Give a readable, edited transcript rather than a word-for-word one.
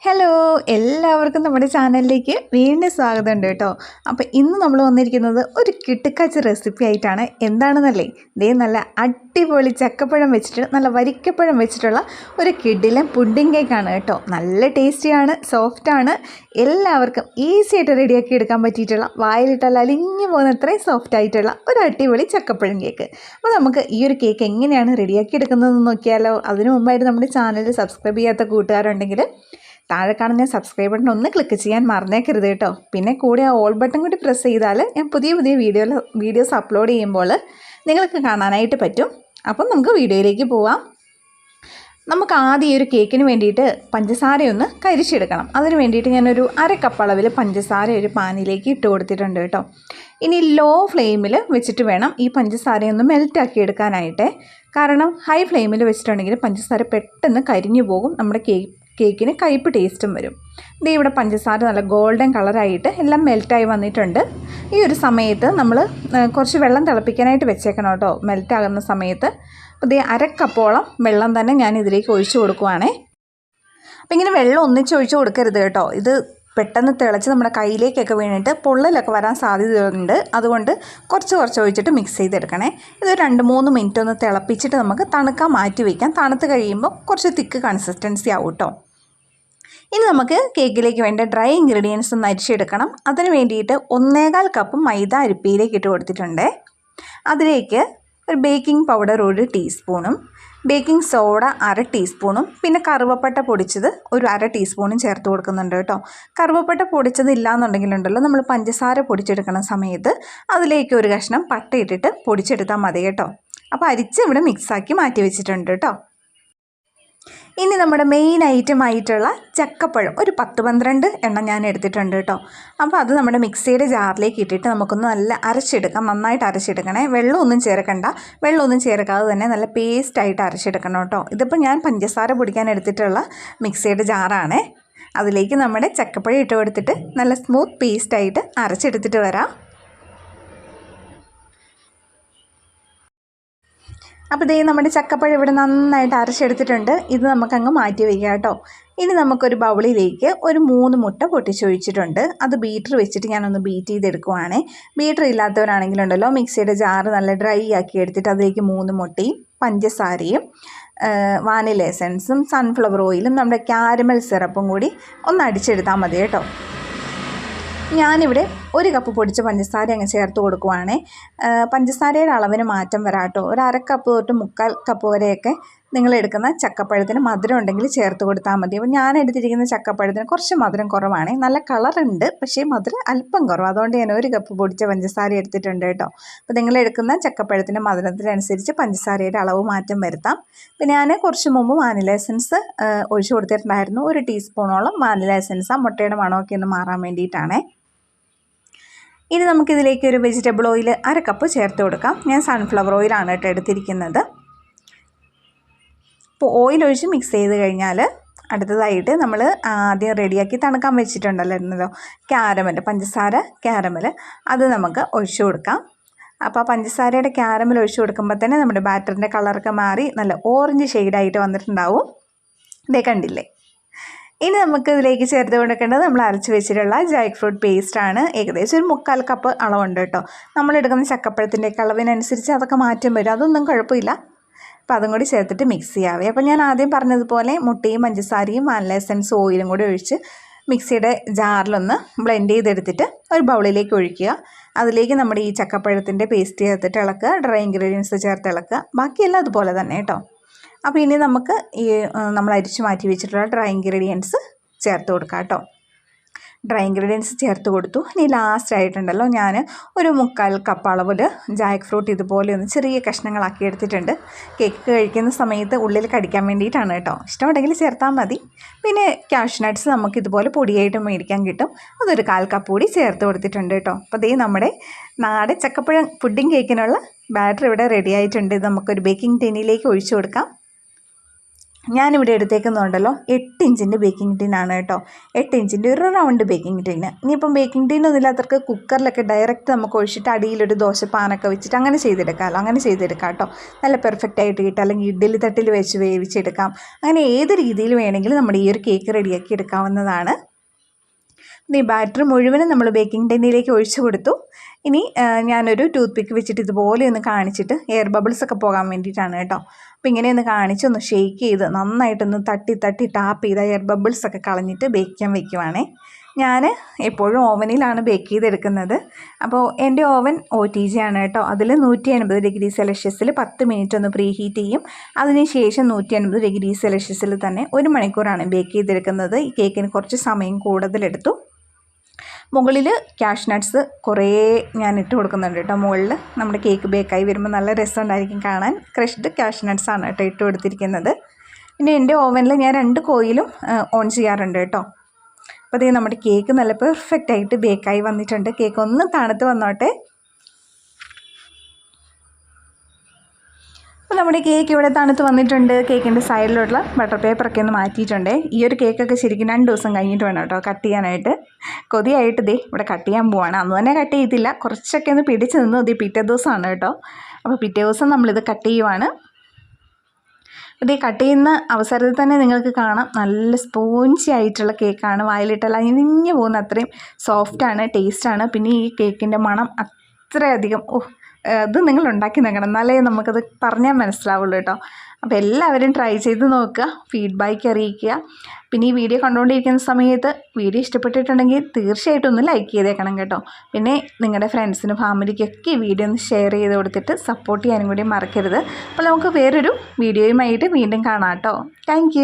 Hello എല്ലാവർക്കും നമ്മുടെ ചാനലിലേക്ക് വീണ്ടും സ്വാഗതമുണ്ട് കേട്ടോ. അപ്പോൾ ഇന്ന് നമ്മൾ വന്നിരിക്കുന്നത് ഒരു കിടുക്കാച്ച റെസിപ്പി ആയിട്ടാണ്. എന്താണെന്നല്ലേ, ദേ നല്ല അടിപൊളി ചക്കപ്പഴം വെച്ചിട്ട് നല്ല വരിക്കപ്പഴം വെച്ചിട്ടുള്ള ഒരു കിടിലൻ പുഡിംഗ് കേക്കാണ് കേട്ടോ. നല്ല ടേസ്റ്റിയാണ്, സോഫ്റ്റാണ്, എല്ലാവർക്കും ഈസി ആയിട്ട് റെഡിയാക്കി എടുക്കാൻ പറ്റിയിട്ടുള്ള, വായിലിട്ടാൽ അലിഞ്ഞു പോകുന്ന അത്രയും സോഫ്റ്റ് ആയിട്ടുള്ള ഒരു അടിപൊളി ചക്കപ്പഴം കേക്ക്. അപ്പോൾ നമുക്ക് ഈ ഒരു കേക്ക് എങ്ങനെയാണ് റെഡിയാക്കി എടുക്കുന്നതെന്ന് നോക്കിയാലോ. അതിനു മുമ്പായിട്ട് നമ്മുടെ ചാനൽ സബ്സ്ക്രൈബ് ചെയ്യാത്ത കൂട്ടുകാരുണ്ടെങ്കിൽ താഴെ കാണുന്ന സബ്സ്ക്രൈബ് ബട്ടൺ ഒന്ന് ക്ലിക്ക് ചെയ്യാൻ മറന്നേക്കരുത് കേട്ടോ. പിന്നെ കൂടെ ആ ഓൾ ബട്ടൺ കൂടി പ്രസ് ചെയ്താൽ ഞാൻ പുതിയ വീഡിയോസ് അപ്ലോഡ് ചെയ്യുമ്പോൾ നിങ്ങൾക്ക് കാണാനായിട്ട് പറ്റും. അപ്പം നമുക്ക് വീഡിയോയിലേക്ക് പോവാം. നമുക്ക് ആദ്യം ഈ ഒരു കേക്കിന് വേണ്ടിയിട്ട് പഞ്ചസാരയൊന്ന് കരിച്ചെടുക്കണം. അതിന് വേണ്ടിയിട്ട് ഞാനൊരു 1/2 കപ്പ് അളവിൽ പഞ്ചസാര ഒരു പാനിലേക്ക് ഇട്ട് കൊടുത്തിട്ടുണ്ട് കേട്ടോ. ഇനി ലോ ഫ്ലെയിമിൽ വെച്ചിട്ട് വേണം ഈ പഞ്ചസാരയൊന്ന് മെൽറ്റാക്കി എടുക്കാനായിട്ട്. കാരണം ഹൈ ഫ്ലെയിമിൽ വെച്ചിട്ടുണ്ടെങ്കിൽ പഞ്ചസാര പെട്ടെന്ന് കരിഞ്ഞു പോകും, നമ്മുടെ കേക്കിന് കയ്പ്പ് ടേസ്റ്റും വരും. ദേ ഇവിടെ പഞ്ചസാര നല്ല ഗോൾഡൻ കളറായിട്ട് എല്ലാം മെൽറ്റായി വന്നിട്ടുണ്ട്. ഈ ഒരു സമയത്ത് നമ്മൾ കുറച്ച് വെള്ളം തിളപ്പിക്കാനായിട്ട് വെച്ചേക്കണം കേട്ടോ. മെൽറ്റാകുന്ന സമയത്ത് അപ്പോൾ ദേ 1/2 കപ്പോളം വെള്ളം തന്നെ ഞാൻ ഇതിലേക്ക് ഒഴിച്ചു കൊടുക്കുവാണേ. അപ്പോൾ ഇങ്ങനെ വെള്ളം ഒന്നിച്ച് ഒഴിച്ചു കൊടുക്കരുത് കേട്ടോ. ഇത് പെട്ടെന്ന് തിളച്ച് നമ്മുടെ കയ്യിലേക്കൊക്കെ വീണിട്ട് പൊള്ളലൊക്കെ വരാൻ സാധ്യതയുണ്ട്. അതുകൊണ്ട് കുറച്ച് ഒഴിച്ചിട്ട് മിക്സ് ചെയ്തെടുക്കണേ. ഇത് 2-3 മിനിറ്റ് ഒന്ന് തിളപ്പിച്ചിട്ട് നമുക്ക് തണുക്കാൻ മാറ്റി വയ്ക്കാം. തണുത്ത് കഴിയുമ്പോൾ കുറച്ച് തിക്ക് കൺസിസ്റ്റൻസി ആവും കേട്ടോ. ഇനി നമുക്ക് കേക്കിലേക്ക് വേണ്ട ഡ്രൈ ഇൻഗ്രീഡിയൻസ് ഒന്ന് അരിച്ചെടുക്കണം. അതിന് വേണ്ടിയിട്ട് 1/4 കപ്പ് മൈദ അരിപ്പയിലേക്ക് ഇട്ട് കൊടുത്തിട്ടുണ്ട്. അതിലേക്ക് ഒരു ബേക്കിംഗ് പൗഡർ 1 ടീസ്പൂണും ബേക്കിംഗ് സോഡ 1/2 ടീസ്പൂണും പിന്നെ കറുവപ്പട്ട പൊടിച്ചത് ഒരു 1/2 ടീസ്പൂണും ചേർത്ത് കൊടുക്കുന്നുണ്ട് കേട്ടോ. കറുവപ്പട്ട പൊടിച്ചത് ഇല്ലയെന്നുണ്ടെങ്കിലുണ്ടല്ലോ, നമ്മൾ പഞ്ചസാര പൊടിച്ചെടുക്കുന്ന സമയത്ത് അതിലേക്ക് ഒരു കഷ്ണം പട്ട ഇട്ടിട്ട് പൊടിച്ചെടുത്താൽ മതി കേട്ടോ. അപ്പോൾ അരിച്ച് ഇവിടെ മിക്സാക്കി മാറ്റി വെച്ചിട്ടുണ്ട് കേട്ടോ. ഇനി നമ്മുടെ മെയിൻ ഐറ്റം ആയിട്ടുള്ള ചക്കപ്പഴം ഒരു 10-12 എണ്ണം ഞാൻ എടുത്തിട്ടുണ്ട് കേട്ടോ. അപ്പോൾ അത് നമ്മുടെ മിക്സിയുടെ ജാറിലേക്ക് ഇട്ടിട്ട് നമുക്കൊന്ന് നല്ല അരച്ചെടുക്കാം. നന്നായിട്ട് അരച്ചെടുക്കണേ. വെള്ളമൊന്നും ചേർക്കണ്ട. വെള്ളമൊന്നും ചേർക്കാതെ തന്നെ നല്ല പേസ്റ്റായിട്ട് അരച്ചെടുക്കണം കേട്ടോ. ഇതിപ്പോൾ ഞാൻ പഞ്ചസാര പൊടിക്കാൻ എടുത്തിട്ടുള്ള മിക്സിയുടെ ജാറാണ്. അതിലേക്ക് നമ്മുടെ ചക്കപ്പഴം ഇട്ട് കൊടുത്തിട്ട് നല്ല സ്മൂത്ത് പേസ്റ്റായിട്ട് അരച്ചെടുത്തിട്ട് വരാം. അപ്പോൾ ഇതേ നമ്മുടെ ചക്കപ്പഴം ഇവിടെ നന്നായിട്ട് അരച്ചെടുത്തിട്ടുണ്ട്. ഇത് നമുക്കങ്ങ് മാറ്റി വയ്ക്കാം കേട്ടോ. ഇനി നമുക്കൊരു ബൗളിലേക്ക് ഒരു 3 മുട്ട പൊട്ടിച്ചൊഴിച്ചിട്ടുണ്ട്. അത് ബീറ്റർ വെച്ചിട്ട് ഞാനൊന്ന് ബീറ്റ് ചെയ്തെടുക്കുവാണ്. ബീറ്റർ ഇല്ലാത്തവരാണെങ്കിലുണ്ടല്ലോ, മിക്സിയുടെ ജാറ് നല്ല ഡ്രൈ ആക്കി എടുത്തിട്ട് അതിലേക്ക് 3 മുട്ടയും പഞ്ചസാരയും വാനില എസൻസും സൺഫ്ലവർ ഓയിലും നമ്മുടെ കാരമൽ സിറപ്പും കൂടി ഒന്ന് അടിച്ചെടുത്താൽ മതി കേട്ടോ. ഞാനിവിടെ 1 കപ്പ് പൊടിച്ച പഞ്ചസാര അങ്ങ് ചേർത്ത് കൊടുക്കുവാണേ. പഞ്ചസാരയുടെ അളവിന് മാറ്റം വരാം കേട്ടോ. ഒരു 1/2 കപ്പ് തൊട്ട് 1/4 കപ്പ് വരെയൊക്കെ നിങ്ങൾ എടുക്കുന്ന ചക്കപ്പഴത്തിന് മധുരം ഉണ്ടെങ്കിൽ ചേർത്ത് കൊടുത്താൽ മതി. അപ്പോൾ ഞാൻ എടുത്തിരിക്കുന്ന ചക്കപ്പഴത്തിന് കുറച്ച് മധുരം കുറവാണ്. നല്ല കളറുണ്ട്, പക്ഷേ മധുരം അല്പം കുറവ്. അതുകൊണ്ട് ഞാൻ 1 കപ്പ് പൊടിച്ച പഞ്ചസാര എടുത്തിട്ടുണ്ട് കേട്ടോ. അപ്പോൾ നിങ്ങൾ എടുക്കുന്ന ചക്കപ്പഴത്തിൻ്റെ മധുരത്തിനനുസരിച്ച് പഞ്ചസാരയുടെ അളവ് മാറ്റം വരുത്താം. പിന്നെ ഞാൻ കുറച്ച് മുമ്പ് വാനില എസൻസ് ഒഴിച്ചു കൊടുത്തിട്ടുണ്ടായിരുന്നു. 1 ടീസ്പൂണോളം വാനില എസൻസ് ആ മുട്ടയുടെ മണമൊക്കെ ഒന്ന് മാറാൻ വേണ്ടിയിട്ടാണ്. ഇനി നമുക്കിതിലേക്ക് ഒരു വെജിറ്റബിൾ ഓയിൽ 1/2 കപ്പ് ചേർത്ത് കൊടുക്കാം. ഞാൻ സൺഫ്ലവർ ഓയിലാണ് കേട്ടോ എടുത്തിരിക്കുന്നത്. അപ്പോൾ ഓയിൽ ഒഴിച്ച് മിക്സ് ചെയ്ത് കഴിഞ്ഞാൽ അടുത്തതായിട്ട് നമ്മൾ ആദ്യം റെഡിയാക്കി തണുക്കാൻ വെച്ചിട്ടുണ്ടല്ലോ പഞ്ചസാര ക്യാരമൽ, അത് നമുക്ക് ഒഴിച്ചു കൊടുക്കാം. അപ്പോൾ പഞ്ചസാരയുടെ ക്യാരമൽ ഒഴിച്ചു കൊടുക്കുമ്പോൾ തന്നെ നമ്മുടെ ബാറ്ററിൻ്റെ കളറൊക്കെ മാറി നല്ല ഓറഞ്ച് ഷെയ്ഡായിട്ട് വന്നിട്ടുണ്ടാവും. ഇതേ കണ്ടില്ലേ. ഇനി നമുക്ക് ഇതിലേക്ക് ചേർത്ത് കൊടുക്കേണ്ടത് നമ്മൾ അരച്ച് വെച്ചിട്ടുള്ള ജാക്ക്ഫ്രൂട്ട് പേസ്റ്റാണ്. ഏകദേശം ഒരു 1/4 കപ്പ് അളവുണ്ട് കേട്ടോ. നമ്മളെടുക്കുന്ന ചക്കപ്പഴത്തിൻ്റെ അളവിനനുസരിച്ച് അതൊക്കെ മാറ്റം വരും, അതൊന്നും കുഴപ്പമില്ല. അപ്പോൾ അതും കൂടി ചേർത്തിട്ട് മിക്സ് ചെയ്യാവേ. അപ്പോൾ ഞാൻ ആദ്യം പറഞ്ഞതുപോലെ മുട്ടയും പഞ്ചസാരയും വാനില എസൻസ് ഓയിലും കൂടി ഒഴിച്ച് മിക്സിയുടെ ജാറിലൊന്ന് ബ്ലെൻഡ് ചെയ്തെടുത്തിട്ട് ഒരു ബൗളിലേക്ക് ഒഴിക്കുക. അതിലേക്ക് നമ്മുടെ ഈ ചക്കപ്പഴത്തിൻ്റെ പേസ്റ്റ് ചേർത്തിട്ട് ഇളക്കുക. ഡ്രൈ ഇൻഗ്രീഡിയൻസ് ചേർത്ത് ഇളക്കുക. ബാക്കിയെല്ലാം അതുപോലെ തന്നെ കേട്ടോ. അപ്പോൾ ഇനി നമുക്ക് ഈ നമ്മൾ അരിച്ച് മാറ്റി വെച്ചിട്ടുള്ള ഡ്രൈ ഇൻഗ്രീഡിയൻസ് ചേർത്ത് കൊടുക്കാം കേട്ടോ. ഡ്രൈ ഇൻഗ്രീഡിയൻസ് ചേർത്ത് കൊടുത്തു. ഇനി ലാസ്റ്റ് ആയിട്ടുണ്ടല്ലോ, ഞാൻ ഒരു 1/4 കപ്പ് അളവിൽ ജാക്ക് ഫ്രൂട്ട് ഇതുപോലെ ഒന്ന് ചെറിയ കഷ്ണങ്ങളാക്കി എടുത്തിട്ടുണ്ട്. കേക്ക് കഴിക്കുന്ന സമയത്ത് ഉള്ളിൽ കടിക്കാൻ വേണ്ടിയിട്ടാണ് കേട്ടോ. ഇഷ്ടമുണ്ടെങ്കിൽ ചേർത്താൽ മതി. പിന്നെ കാഷ്യൂ നട്ട്സ് നമുക്ക് ഇതുപോലെ പൊടിയായിട്ട് മേടിക്കാൻ കിട്ടും. അതൊരു 1/4 കപ്പ് കൂടി ചേർത്ത് കൊടുത്തിട്ടുണ്ട് കേട്ടോ. അപ്പോൾ ദേ നമ്മുടെ നാടൻ ചക്കപ്പഴം പുഡിംഗ് കേക്കിനുള്ള ബാറ്റർ ഇവിടെ റെഡി ആയിട്ടുണ്ട്. ഇത് നമുക്കൊരു ബേക്കിംഗ് ടിന്നിലേക്ക് ഒഴിച്ചു കൊടുക്കാം. ഞാനിവിടെ എടുത്തേക്കുന്നുണ്ടല്ലോ 8 ഇഞ്ചിൻ്റെ ബേക്കിംഗ് ടിന്നാണ് കേട്ടോ. 8 ഇഞ്ചിൻ്റെ ഒരു റൗണ്ട് ബേക്കിംഗ് ടിന്ന്. ഇനിയിപ്പം ബേക്കിംഗ് ടിന്നൊന്നും ഇല്ലാത്തവർക്ക് കുക്കറിലൊക്കെ ഡയറക്റ്റ് നമുക്ക് ഒഴിച്ചിട്ട് അടിയിലൊരു ദോശപ്പാനൊക്കെ വെച്ചിട്ട് അങ്ങനെ ചെയ്തെടുക്കാമല്ലോ. അങ്ങനെ ചെയ്തെടുക്കാം കേട്ടോ. നല്ല പെർഫെക്റ്റ് ആയിട്ട് കിട്ടും. അല്ലെങ്കിൽ ഇഡ്ഡലി തട്ടിൽ വെച്ച് വേവിച്ചെടുക്കാം. അങ്ങനെ ഏത് രീതിയിൽ വേണമെങ്കിലും നമ്മുടെ ഈ ഒരു കേക്ക് റെഡിയാക്കി എടുക്കാവുന്നതാണ്. ഈ ബാറ്റർ മുഴുവനും നമ്മൾ ബേക്കിംഗ് ടിന്നിലേക്ക് ഒഴിച്ചു കൊടുത്തു. ഇനി ഞാനൊരു ടൂത്ത് പിക്ക് വെച്ചിട്ട് ഇതുപോലെ ഒന്ന് കാണിച്ചിട്ട് എയർ ബബിൾസ് ഒക്കെ പോകാൻ വേണ്ടിയിട്ടാണ് കേട്ടോ. അപ്പോൾ ഇങ്ങനെ ഒന്ന് കാണിച്ച് ഒന്ന് ഷെയ്ക്ക് ചെയ്ത് നന്നായിട്ടൊന്ന് തട്ടി ടാപ്പ് ചെയ്ത് എയർ ബബിൾസ് ഒക്കെ കളഞ്ഞിട്ട് ബേക്ക് ചെയ്യാൻ വയ്ക്കുവാണേ. ഞാൻ എപ്പോഴും ഓവനിലാണ് ബേക്ക് ചെയ്തെടുക്കുന്നത്. അപ്പോൾ എൻ്റെ ഓവൻ OTG ആണ് കേട്ടോ. അതിൽ 180 ഡിഗ്രി സെൽഷ്യസിൽ 10 മിനിറ്റ് ഒന്ന് പ്രീ ഹീറ്റ് ചെയ്യും. അതിനുശേഷം 180 ഡിഗ്രി സെൽഷ്യസിൽ തന്നെ 1 മണിക്കൂറാണ് ബേക്ക് ചെയ്തെടുക്കുന്നത്. ഈ കേക്കിന് കുറച്ച് സമയം കൂടുതലെടുത്തു. മുകളിൽ ക്യാഷ് നട്ട്സ് കുറേ ഞാൻ ഇട്ട് കൊടുക്കുന്നുണ്ട് കേട്ടോ. മുകളിൽ നമ്മുടെ കേക്ക് ബേക്കായി വരുമ്പോൾ നല്ല രസമുണ്ടായിരിക്കും കാണാൻ. ക്രഷ്ഡ് ക്യാഷ് നട്ട്സാണ് കേട്ടോ ഇട്ട് കൊടുത്തിരിക്കുന്നത്. പിന്നെ എൻ്റെ ഓവനിൽ ഞാൻ 2 കോയിലും ഓൺ ചെയ്യാറുണ്ട് കേട്ടോ. അപ്പോൾ അതേ നമ്മുടെ കേക്ക് നല്ല പെർഫെക്റ്റ് ആയിട്ട് ബേക്കായി വന്നിട്ടുണ്ട്. കേക്ക് ഒന്ന് തണുത്ത് വന്നോട്ടെ. അപ്പോൾ നമ്മുടെ കേക്ക് ഇവിടെ തണുത്ത് വന്നിട്ടുണ്ട്. കേക്കിൻ്റെ സൈഡിലുള്ള ബട്ടർ പേപ്പറൊക്കെ ഒന്ന് മാറ്റിയിട്ടുണ്ട്. ഈ ഒരു കേക്കൊക്കെ ശരിക്കും 2 ദിവസം കഴിഞ്ഞിട്ട് വേണം കേട്ടോ കട്ട് ചെയ്യാനായിട്ട്. കൊതിയായിട്ട് ദേ ഇവിടെ കട്ട് ചെയ്യാൻ പോവാണ്. അന്ന് തന്നെ കട്ട് ചെയ്തില്ല, കുറച്ചൊക്കെ ഒന്ന് പിടിച്ച് നിന്ന്. ഇത് പിറ്റേ ദിവസമാണ് കേട്ടോ. അപ്പോൾ പിറ്റേ ദിവസം നമ്മളിത് കട്ട് ചെയ്യുവാണ്. ഇത് കട്ട് ചെയ്യുന്ന അവസരത്തിൽ തന്നെ നിങ്ങൾക്ക് കാണാം നല്ല സ്പോഞ്ചി ആയിട്ടുള്ള കേക്കാണ്. വായിലിട്ടല്ല ഇനിഞ്ഞു പോകുന്ന അത്രയും സോഫ്റ്റാണ്, ടേസ്റ്റാണ്. പിന്നെ ഈ കേക്കിൻ്റെ മണം അത്രയധികം അത് നിങ്ങൾ ഉണ്ടാക്കി നോക്കണം, എന്നാലേ നമുക്കത് പറഞ്ഞാൽ മനസ്സിലാവുള്ളൂ കേട്ടോ. അപ്പോൾ എല്ലാവരും ട്രൈ ചെയ്ത് നോക്കുക, ഫീഡ്ബാക്ക് അറിയിക്കുക. പിന്നെ ഈ വീഡിയോ കണ്ടുകൊണ്ടിരിക്കുന്ന സമയത്ത് വീഡിയോ ഇഷ്ടപ്പെട്ടിട്ടുണ്ടെങ്കിൽ തീർച്ചയായിട്ടും ഒന്ന് ലൈക്ക് ചെയ്തേക്കണം കേട്ടോ. പിന്നെ നിങ്ങളുടെ ഫ്രണ്ട്സിനും ഫാമിലിക്കൊക്കെ ഈ വീഡിയോ ഒന്ന് ഷെയർ ചെയ്ത് കൊടുത്തിട്ട് സപ്പോർട്ട് ചെയ്യാനും കൂടി മറക്കരുത്. അപ്പോൾ നമുക്ക് വേറൊരു വീഡിയോയുമായിട്ട് വീണ്ടും കാണാം കേട്ടോ. താങ്ക്